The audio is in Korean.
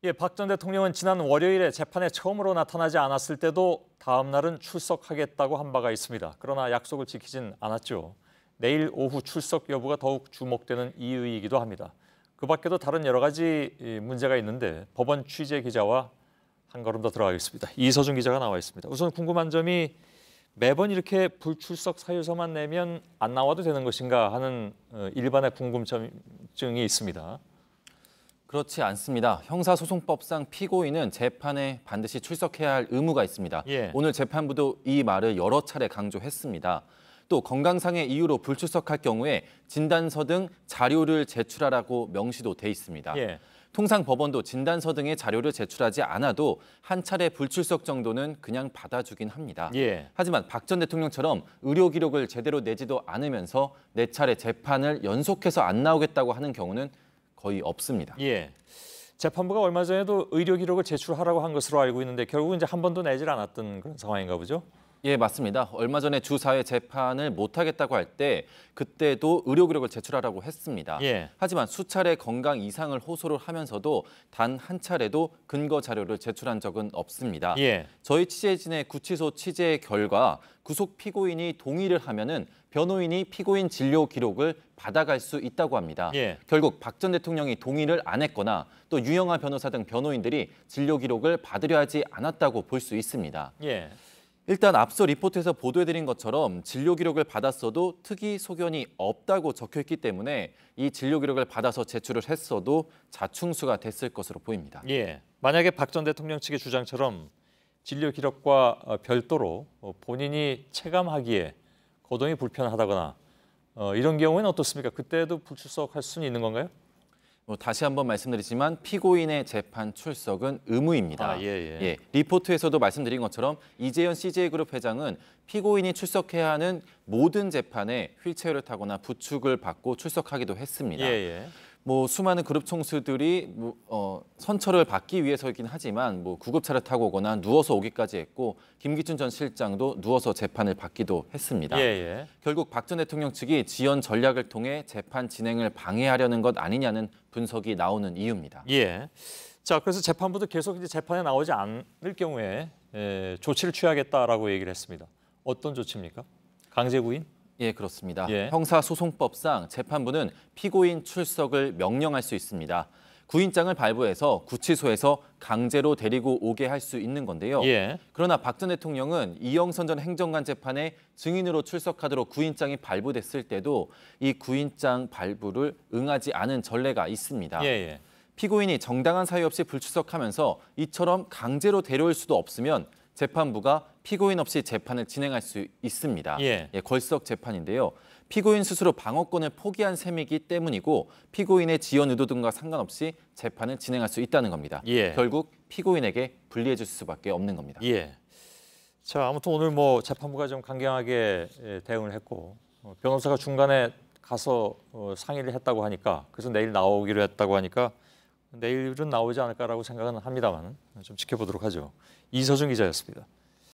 예, 박 전 대통령은 지난 월요일에 재판에 처음으로 나타나지 않았을 때도 다음 날은 출석하겠다고 한 바가 있습니다. 그러나 약속을 지키진 않았죠. 내일 오후 출석 여부가 더욱 주목되는 이유이기도 합니다. 그 밖에도 다른 여러 가지 문제가 있는데 법원 취재 기자와 한 걸음 더 들어가겠습니다. 이서준 기자가 나와 있습니다. 우선 궁금한 점이 매번 이렇게 불출석 사유서만 내면 안 나와도 되는 것인가 하는 일반의 궁금증이 있습니다. 그렇지 않습니다. 형사소송법상 피고인은 재판에 반드시 출석해야 할 의무가 있습니다. 예. 오늘 재판부도 이 말을 여러 차례 강조했습니다. 또 건강상의 이유로 불출석할 경우에 진단서 등 자료를 제출하라고 명시도 돼 있습니다. 예. 통상 법원도 진단서 등의 자료를 제출하지 않아도 한 차례 불출석 정도는 그냥 받아주긴 합니다. 예. 하지만 박 전 대통령처럼 의료 기록을 제대로 내지도 않으면서 4차례 재판을 연속해서 안 나오겠다고 하는 경우는 거의 없습니다. 예. 재판부가 얼마 전에도 의료 기록을 제출하라고 한 것으로 알고 있는데 결국은 이제 한 번도 내질 않았던 그런 상황인가 보죠? 예, 맞습니다. 얼마 전에 주사회 재판을 못하겠다고 할 때 그때도 의료 기록을 제출하라고 했습니다. 예. 하지만 수차례 건강 이상을 호소를 하면서도 단 한 차례도 근거 자료를 제출한 적은 없습니다. 예. 저희 취재진의 구치소 취재 결과 구속 피고인이 동의를 하면은 변호인이 피고인 진료 기록을 받아갈 수 있다고 합니다. 예. 결국 박 전 대통령이 동의를 안 했거나 또 유영하 변호사 등 변호인들이 진료 기록을 받으려 하지 않았다고 볼 수 있습니다. 예. 일단 앞서 리포트에서 보도해드린 것처럼 진료 기록을 받았어도 특이 소견이 없다고 적혀있기 때문에 이 진료 기록을 받아서 제출을 했어도 자충수가 됐을 것으로 보입니다. 예. 만약에 박 전 대통령 측의 주장처럼 진료 기록과 별도로 본인이 체감하기에 거동이 불편하다거나 이런 경우에는 어떻습니까? 그때도 불출석할 수는 있는 건가요? 다시 한번 말씀드리지만 피고인의 재판 출석은 의무입니다. 아, 예. 리포트에서도 말씀드린 것처럼 이재현 CJ그룹 회장은 피고인이 출석해야 하는 모든 재판에 휠체어를 타거나 부축을 받고 출석하기도 했습니다. 예. 수많은 그룹 총수들이 선처를 받기 위해서이긴 하지만 구급차를 타고 오거나 누워서 오기까지 했고 김기춘 전 실장도 누워서 재판을 받기도 했습니다. 예. 결국 박 전 대통령 측이 지연 전략을 통해 재판 진행을 방해하려는 것 아니냐는 분석이 나오는 이유입니다. 예. 자, 그래서 재판부도 계속 이제 재판에 나오지 않을 경우에 조치를 취하겠다라고 얘기를 했습니다. 어떤 조치입니까? 강제 구인? 예, 그렇습니다. 예. 형사소송법상 재판부는 피고인 출석을 명령할 수 있습니다. 구인장을 발부해서 구치소에서 강제로 데리고 오게 할 수 있는 건데요. 예. 그러나 박 전 대통령은 이영선 전 행정관 재판에 증인으로 출석하도록 구인장이 발부됐을 때도 이 구인장 발부를 응하지 않은 전례가 있습니다. 예. 피고인이 정당한 사유 없이 불출석하면서 이처럼 강제로 데려올 수도 없으면 재판부가 피고인 없이 재판을 진행할 수 있습니다. 예. 걸석 재판인데요. 피고인 스스로 방어권을 포기한 셈이기 때문이고 피고인의 지연 의도 등과 상관없이 재판을 진행할 수 있다는 겁니다. 예. 결국 피고인에게 불리해 줄 수밖에 없는 겁니다. 예. 자, 아무튼 오늘 재판부가 좀 강경하게 대응을 했고 변호사가 중간에 가서 상의를 했다고 하니까 그래서 내일 나오기로 했다고 하니까 내일은 나오지 않을까라고 생각은 합니다만 좀 지켜보도록 하죠. 이서준 기자였습니다.